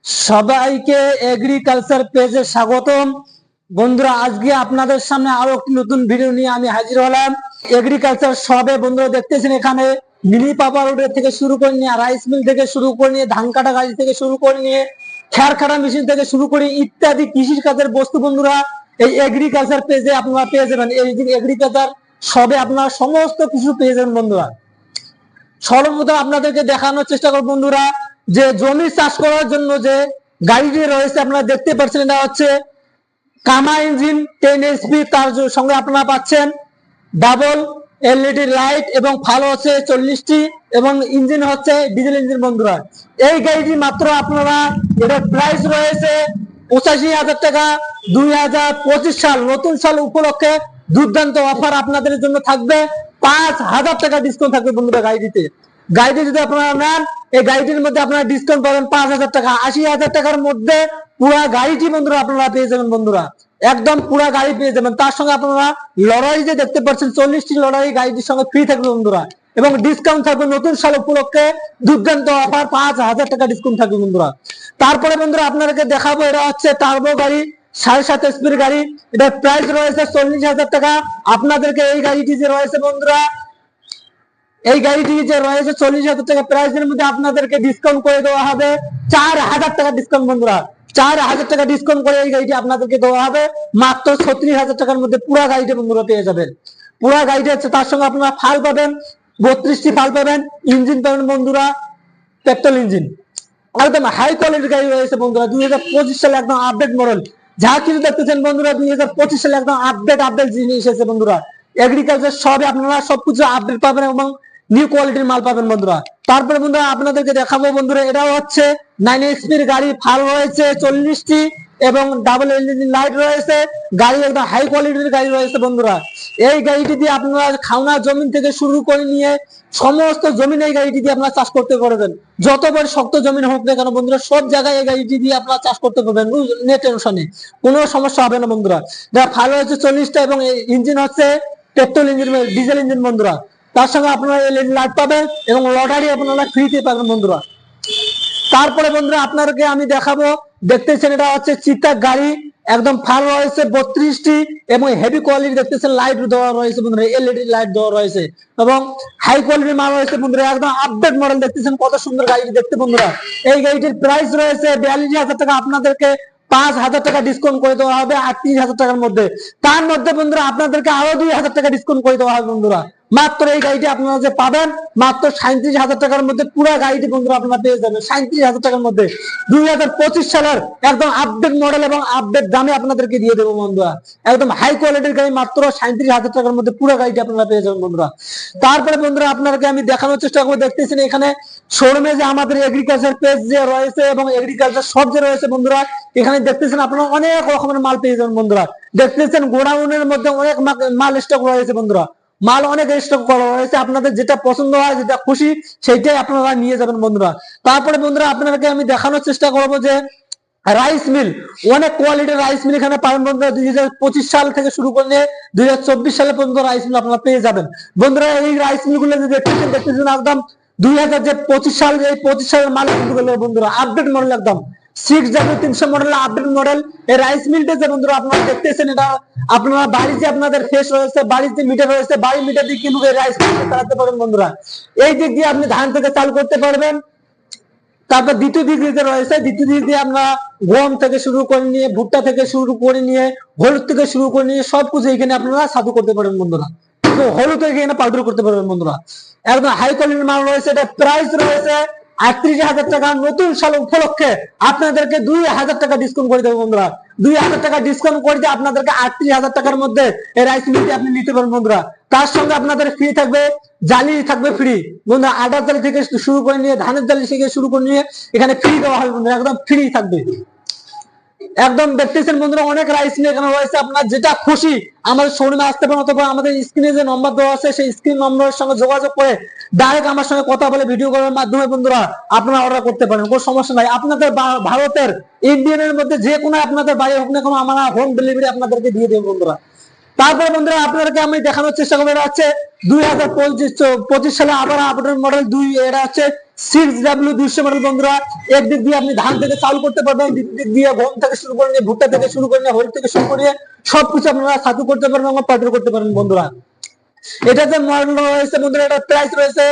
সবাইকে এগ্রিকালচার পেজে স্বাগতম। বন্ধুরা, আজকে আপনাদের সামনে আরো একটি নতুন ভিডিও নিয়ে আমি হাজির হলাম। এগ্রিকালচার সবে বন্ধুরা দেখতেছেন, এখানে মিনি পাপার রোডের থেকে শুরু করে নিয়ে, রাইস মিল থেকে শুরু করে নিয়ে, ধান কাটা গাড়ি থেকে শুরু করে নিয়ে, খ্যার কাটা মেশিন থেকে শুরু করে ইত্যাদি কৃষির কাজের বস্তু বন্ধুরা এই এগ্রিকালচার পেজে আপনারা পেয়ে যাবেন। এই এগ্রিকালচার সবে আপনারা সমস্ত কিছু পেয়ে যাবেন বন্ধুরা। সর্বপ্রথম আপনাদেরকে দেখানোর চেষ্টা করব বন্ধুরা, যে জমি চাষ করার জন্য যে গাড়িটি রয়েছে আপনারা দেখতে পাচ্ছেন, এটা হচ্ছে কামা ইঞ্জিন 10 HP। তার সঙ্গে আপনারা পাচ্ছেন ডাবল এলইডি লাইট এবং ফালো হচ্ছে 40টি এবং ইঞ্জিন হচ্ছে ডিজেল ইঞ্জিন বন্ধুরা। এই গাড়িটি মাত্র আপনারা, এটার প্রাইস রয়েছে 85,000 টাকা। 2025 সাল নতুন সাল উপলক্ষে দুর্দান্ত অফার আপনাদের জন্য থাকবে। 5,000 টাকা ডিসকাউন্ট থাকবে বন্ধুরা গাড়িটিতে। গাড়িটি যদি আপনারা নেন, এই গাড়িটির মধ্যে আপনারা ডিসকাউন্ট পাবেন 5,000 টাকা। 80,000 টাকার মধ্যে পুরা গাড়িটি বন্ধুরা আপনারা পেয়ে যাবেন বন্ধুরা, একদম পুরা গাড়ি পেয়ে যাবেন। তার সঙ্গে আপনারা লড়াই যে দেখতে পাচ্ছেন 40টি লড়াই গাড়িটির সঙ্গে ফ্রি থাকবে বন্ধুরা, এবং ডিসকাউন্ট থাকবে নতুন সাল উপলক্ষে দুর্দান্ত অফার 5,000 টাকা ডিসকাউন্ট থাকবে বন্ধুরা। তারপরে বন্ধুরা আপনাদেরকে দেখাবো, এটা হচ্ছে টার্বো গাড়ি 7.5 HP গাড়ি। এটার প্রাইস রয়েছে 40,000 টাকা। আপনাদেরকে এই গাড়িটি যে রয়েছে বন্ধুরা, এই গাড়িটি যে রয়েছে 40,000 টাকা প্রাইসের মধ্যে আপনাদেরকে ডিসকাউন্ট করে দেওয়া হবে 4,000 টাকা ডিসকাউন্ট বন্ধুরা। 4,000 টাকা ডিসকাউন্ট করে এই গাড়িটি আপনাদেরকে দেওয়া হবে মাত্র 36,000 টাকার মধ্যে পুরো গাড়িটি বন্ধুরা পেয়ে যাবেন। পুরো গাড়িটি হচ্ছে, তার সঙ্গে আপনারা ফাল পাবেন, 32টি ফাল পাবেন, ইঞ্জিন পাবেন বন্ধুরা পেট্রোল ইঞ্জিন। একদম হাই কোয়ালিটির গাড়ি রয়েছে বন্ধুরা। 2025 সালে একদম আপডেট মডেল যা কিছু দেখতেছেন বন্ধুরা, 2025 সালে একদম আপডেট জিনিস এসেছে বন্ধুরা। এগ্রিকালচার সবে আপনারা সবকিছু আপডেট পাবেন এবং নিউ কোয়ালিটির মাল পাবেন বন্ধুরা। তারপরে বন্ধুরা আপনাদেরকে দেখাবো বন্ধুরা, এটাও হচ্ছে 9 HP গাড়ি, ফাল রয়েছে 40টি এবং ডাবল এলইডি লাইট রয়েছে। গাড়ি একদম হাই কোয়ালিটির গাড়ি রয়েছে বন্ধুরা। এই গাড়িটি দিয়ে আপনারা খাওনা জমিন থেকে শুরু করে নিয়ে সমস্ত জমিন এই গাড়িটি দিয়ে আপনারা চাষ করতে পারবেন। যত বড় শক্ত জমিন হোক না কেন বন্ধুরা, সব জায়গায় এই গাড়িটি দিয়ে আপনারা চাষ করতে পারবেন, নো টেনশনে, কোনো সমস্যা হবে না বন্ধুরা। যা ফাল হচ্ছে 40টা এবং ইঞ্জিন হচ্ছে পেট্রোল ইঞ্জিন, ডিজেল ইঞ্জিন বন্ধুরা। তার সঙ্গে আপনারা এলইডি লাইট পাবেন এবং লটারি আপনারা ফ্রিতে পাবেন বন্ধুরা। তারপরে বন্ধুরা আপনাদেরকে আমি দেখাবো, দেখতেছেন এটা হচ্ছে চিতা গাড়ি, একদম ফাল রয়েছে 32টি এবং হেভি কোয়ালিটি দেখতেছেন, লাইট দেওয়া রয়েছে বন্ধুরা, এলইডি লাইট দেওয়া রয়েছে এবং হাই কোয়ালিটির মাল রয়েছে বন্ধুরা। একদম আপডেট মডেল দেখতেছেন, কত সুন্দর গাড়িটি দেখতে বন্ধুরা। এই গাড়িটির প্রাইস রয়েছে 42,000 টাকা। আপনাদেরকে 5,000 টাকা ডিসকাউন্ট করে দেওয়া হবে 38,000 টাকার মধ্যে। তার মধ্যে বন্ধুরা আপনাদেরকে আরো 2,000 টাকা ডিসকাউন্ট করে দেওয়া হবে বন্ধুরা। মাত্র এই গাড়িটি আপনারা যে পাবেন মাত্র 37,000 টাকার মধ্যে পুরো গাড়িটি বন্ধুরা আপনারা পেয়ে যাবেন 37,000 টাকার মধ্যে। 2025 সালের একদম আপডেট মডেল এবং আপডেট দামে আপনাদেরকে দিয়ে দেবো বন্ধুরা। একদম হাই কোয়ালিটির গাড়ি মাত্র 37,000 টাকার মধ্যে পুরো গাড়িটি আপনারা পেয়ে যাবেন বন্ধুরা। তারপরে বন্ধুরা আপনাদেরকে আমি দেখানোর চেষ্টা করবো, দেখতেছেন এখানে শোরুমে যে আমাদের এগ্রিকালচার পেজ যে রয়েছে এবং এগ্রিকালচার সব যে রয়েছে বন্ধুরা, এখানে দেখতেছেন আপনারা অনেক রকমের মাল পেয়ে যাবেন বন্ধুরা। দেখতেছেন গোডাউনের মধ্যে অনেক মাল স্টক রয়েছে বন্ধুরা, মাল অনেক স্টক করা হয়েছে। আপনাদের যেটা পছন্দ হয়, যেটা খুশি, সেইটাই আপনারা নিয়ে যাবেন বন্ধুরা। তারপরে বন্ধুরা আপনাদেরকে আমি দেখানোর চেষ্টা করবো যে রাইস মিল, অনেক কোয়ালিটির রাইস মিল এখানে পাবেন বন্ধুরা। 2025 সাল থেকে শুরু করে 2024 সালে পর্যন্ত রাইস মিল আপনারা পেয়ে যাবেন বন্ধুরা। এই রাইস মিল গুলো দেখতেছেন একদম 2025 সাল, এই 25 সালের মাল কিন্তু বন্ধুরা আপডেট মডেল, একদম 6W300 মডেল আপডেট মডেল। এই রাইস মিলটা যে বন্ধুরা আপনারা দেখতেছেন, এটা আপনারা বাড়ি যে আপনাদের ফেস রয়েছে, বাড়ির যে মিটার রয়েছে, বাড়ি মিটার দিয়ে কিন্তু এই রাইস মিলটা চালাতে পারবেন বন্ধুরা। এই দিক দিয়ে আপনি ধান থেকে চাল করতে পারবেন। তারপর দ্বিতীয় দিক দিয়ে রয়েছে, দ্বিতীয় দিক দিয়ে আমরা গম থেকে শুরু করে নিয়ে, ভুট্টা থেকে শুরু করে নিয়ে, হলুদ থেকে শুরু করে নিয়ে সবকিছু এখানে আপনারা সাধু করতে পারবেন বন্ধুরা। হলুদ এখানে পাউডার করতে পারবেন বন্ধুরা। একদম হাই কোয়ালিটির মাল রয়েছে। এটা প্রাইস রয়েছে 38,000 টাকা। নতুন সাল উপলক্ষে আপনাদেরকে 2,000 টাকা ডিসকাউন্ট করে দেবো বন্ধুরা। 2,000 টাকা ডিসকাউন্ট করে দিয়ে আপনাদেরকে 38,000 টাকার মধ্যে এই রাইস মিলটি আপনি নিতে পারবেন বন্ধুরা। তার সঙ্গে আপনাদের ফ্রি থাকবে, জালি থাকবে ফ্রি বন্ধুরা। আটার জালি থেকে শুরু করে নিয়ে, ধানের জালি থেকে শুরু করে নিয়ে এখানে ফ্রি দেওয়া হবে বন্ধুরা, একদম ফ্রি থাকবে। একদম দেখতেছেন বন্ধুরা অনেক রাইস মিল এখানে রয়েছে। আপনার যেটা খুশি আমাদের শোরুমে আসতে পারেন, অথবা আমাদের স্ক্রিনে যে নম্বর দেওয়া আছে সেই স্ক্রিন নম্বরের সঙ্গে যোগাযোগ করে ডাইরেক্ট আমার সঙ্গে কথা বলে ভিডিও কলের মাধ্যমে বন্ধুরা আপনারা অর্ডার করতে পারেন, কোনো সমস্যা নাই। আপনাদের ভারতের, ইন্ডিয়ানের মধ্যে যে কোনো আপনাদের বাড়ি হোক না কেন, আমরা হোম ডেলিভারি আপনাদেরকে দিয়ে দেবো বন্ধুরা। তারপরে বন্ধুরা আপনাদেরকে আমি দেখানোর চেষ্টা করে হচ্ছে 2025 সালে আবার আপডেট মডেল 2, এটা হচ্ছে 6W200 মডেল বন্ধুরা। একদিক দিয়ে আপনি ধান থেকে চাল করতে পারবেন, দিক দিয়ে গম থেকে শুরু করে নিয়ে ভুট্টা থেকে শুরু করে নিয়ে হলুদ থেকে শুরু করে সবকিছু আপনারা ছাতু করতে পারবেন এবং পাউডার করতে পারবেন বন্ধুরা। এটা যে মডেল রয়েছে বন্ধুরা, এটা প্রাইস রয়েছে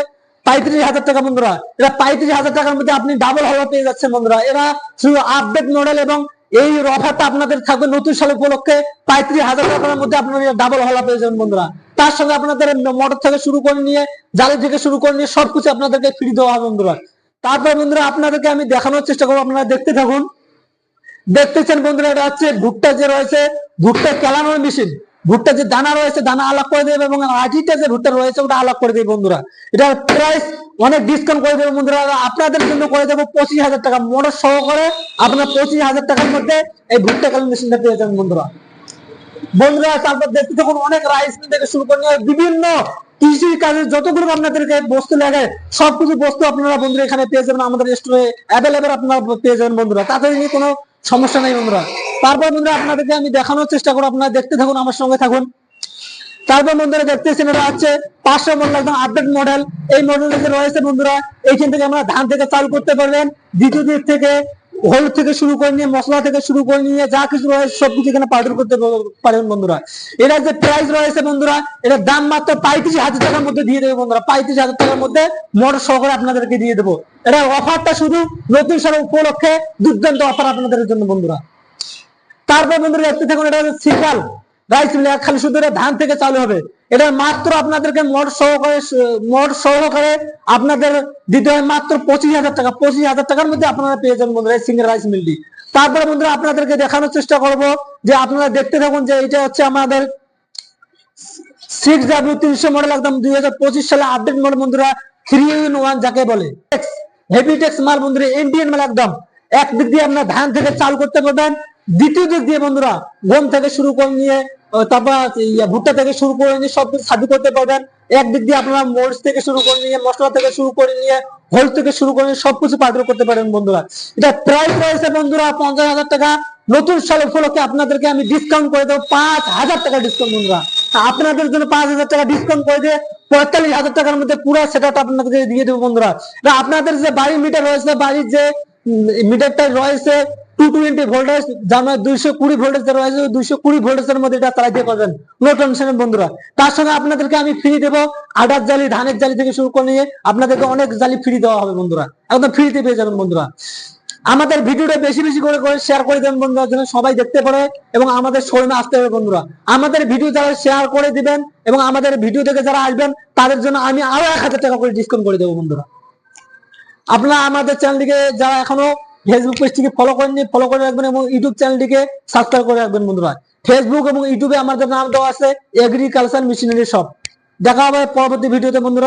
35,000 টাকা বন্ধুরা। এটা 35,000 টাকার মধ্যে আপনি ডাবল হওয়া পেয়ে যাচ্ছেন বন্ধুরা। এরা শুধু আপডেট মডেল এবং এই অফারটা আপনাদের থাকবে নতুন সাল উপলক্ষে 35,000 টাকার মধ্যে আপনারা ডাবল হলা পেয়ে যাবেন বন্ধুরা। তার সঙ্গে আপনাদের মোটর থেকে শুরু করে নিয়ে জালি থেকে শুরু করে নিয়ে সবকিছু আপনাদেরকে ফ্রি দেওয়া হবে বন্ধুরা। তারপর বন্ধুরা আপনাদেরকে আমি দেখানোর চেষ্টা করবো, আপনারা দেখতে থাকুন। দেখতেছেন বন্ধুরা, এটা হচ্ছে ভুট্টা যে রয়েছে, ভুট্টা কেলানোর মেশিন। ভুট্টা যে দানা রয়েছে দানা আলাদা করে দেবে এবং আটিটা যে ভুট্টা রয়েছে ওটা আলাদা করে দেবে বন্ধুরা। এটার প্রাইস অনেক ডিসকাউন্ট করে দেবে বন্ধুরা। আপনাদের জন্য করে দেবো 25,000 টাকা মোটর সহকারে। আপনার 25,000 টাকার মধ্যে এই ভুট্টা কেলানোর মেশিনটা পেয়ে যাবেন বন্ধুরা। বন্ধুরা তারপর দেখতে থাকুন, অনেক রাইস মিল থেকে শুরু করে বিভিন্ন কৃষি কাজের যতগুলো আপনাদেরকে বস্তু লাগে সবকিছু বস্তু আপনারা বন্ধুরা এখানে পেয়ে যাবেন। আমাদের স্টোরে অ্যাভেলেবেল আপনারা পেয়ে যাবেন বন্ধুরা, তাতে নিয়ে কোনো সমস্যা নেই বন্ধুরা। তারপর বন্ধুরা আপনাদেরকে আমি দেখানোর চেষ্টা করবো, আপনারা দেখতে থাকুন, আমার সঙ্গে থাকুন। তারপর বন্ধুরা দেখতেছেন এটা হচ্ছে 500 মডেল, একদম আপডেট মডেল। এই মডেলটা যে রয়েছে বন্ধুরা, এইখান থেকে আমরা ধান থেকে চাল করতে পারবেন, দ্বিতীয় দিক থেকে হলুদ থেকে শুরু করে নিয়ে মশলা থেকে শুরু করে নিয়ে যা কিছু রয়েছে সবকিছু এখানে পাউডার করতে পারবেন বন্ধুরা। এটা যে প্রাইস রয়েছে বন্ধুরা, এটার দাম মাত্র 35,000 টাকার মধ্যে দিয়ে দেবো বন্ধুরা। 35,000 টাকার মধ্যে মোটর সহকারে আপনাদেরকে দিয়ে দেবো। এটা অফারটা শুধু নতুন সাল উপলক্ষে দুর্দান্ত অফার আপনাদের জন্য বন্ধুরা। তারপর বন্ধুরা দেখতে থাকুন, এটা হচ্ছে সিঙ্গেল রাইস মিল, খালি শুধু এটা ধান থেকে চালু হবে। এটা মাত্র আপনাদেরকে মোট সহকারে আপনাদের দিতে হয় মাত্র 25,000 টাকা। 25,000 টাকার মধ্যে আপনারা পেয়ে যাবেন বন্ধুরা এই সিঙ্গেল রাইস মিলটি। তারপরে বন্ধুরা আপনাদেরকে দেখানোর চেষ্টা করব যে আপনারা দেখতে থাকুন যে এটা হচ্ছে আমাদের 6W300 মডেল, একদম 2025 সালে আপডেট মডেল বন্ধুরা। 3-in-1 যাকে বলে হেভিটেক্স মাল বন্ধুরা, ইন্ডিয়ান মাল একদম। একদিক দিয়ে আপনার ধান থেকে চাল করতে পারবেন, দ্বিতীয় দিক দিয়ে বন্ধুরা গম থেকে শুরু করে নিয়ে তারপর ভুট্টা থেকে শুরু করে নিয়ে সবকিছু সাজু করতে পারবেন। একদিক দিয়ে আপনারা মরিচ থেকে শুরু করে নিয়ে মশলা থেকে শুরু করে নিয়ে হলুদ থেকে শুরু করে নিয়ে সবকিছু পাউডার করতে পারেন বন্ধুরা। এটা প্রাইস রয়েছে বন্ধুরা 50,000 টাকা। নতুন সাল উপলক্ষে আপনাদেরকে আমি ডিসকাউন্ট করে দেবো 5,000 টাকা ডিসকাউন্ট বন্ধুরা। আপনাদের জন্য 5,000 টাকা ডিসকাউন্ট করে দিয়ে 45,000 টাকার মধ্যে পুরো সেটআপটা আপনাদেরকে দিয়ে দেবো বন্ধুরা। আপনাদের যে বাড়ির মিটার রয়েছে, বাড়ির যে মিটারটা রয়েছে 220 ভোল্টেজ, যার 220 ভোল্টেজ রয়েছে, 220 ভোল্টেজের মধ্যে এটা চালাতে পারবেন, নো টেনশন বন্ধুরা। তার সঙ্গে আপনাদেরকে আমি ফ্রি দেবো আটার জালি, ধানের জালি থেকে শুরু করে নিয়ে আপনাদেরকে অনেক জালি ফ্রি দেওয়া হবে বন্ধুরা, একদম ফ্রিতে পেয়ে যাবেন বন্ধুরা। আমাদের ভিডিওটা বেশি বেশি করে শেয়ার করে দেবেন বন্ধুরা, যেন সবাই দেখতে পারে এবং আমাদের শোরুমে আসতে হবে বন্ধুরা। আমাদের ভিডিও যারা শেয়ার করে দিবেন এবং আমাদের ভিডিও থেকে যারা আসবেন তাদের জন্য আমি আরো 1,000 টাকা করে ডিসকাউন্ট করে দেবো বন্ধুরা। আপনারা আমাদের চ্যানেলটিকে যারা এখনো ফেসবুক পেজটিকে ফলো করেননি ফলো করে রাখবেন এবং ইউটিউব চ্যানেলটিকে সাবস্ক্রাইব করে রাখবেন বন্ধুরা। ফেসবুক এবং ইউটিউবে আমাদের নাম দেওয়া আছে এগ্রিকালচার মেশিনারি শপ। দেখা হবে পরবর্তী ভিডিওতে বন্ধুরা।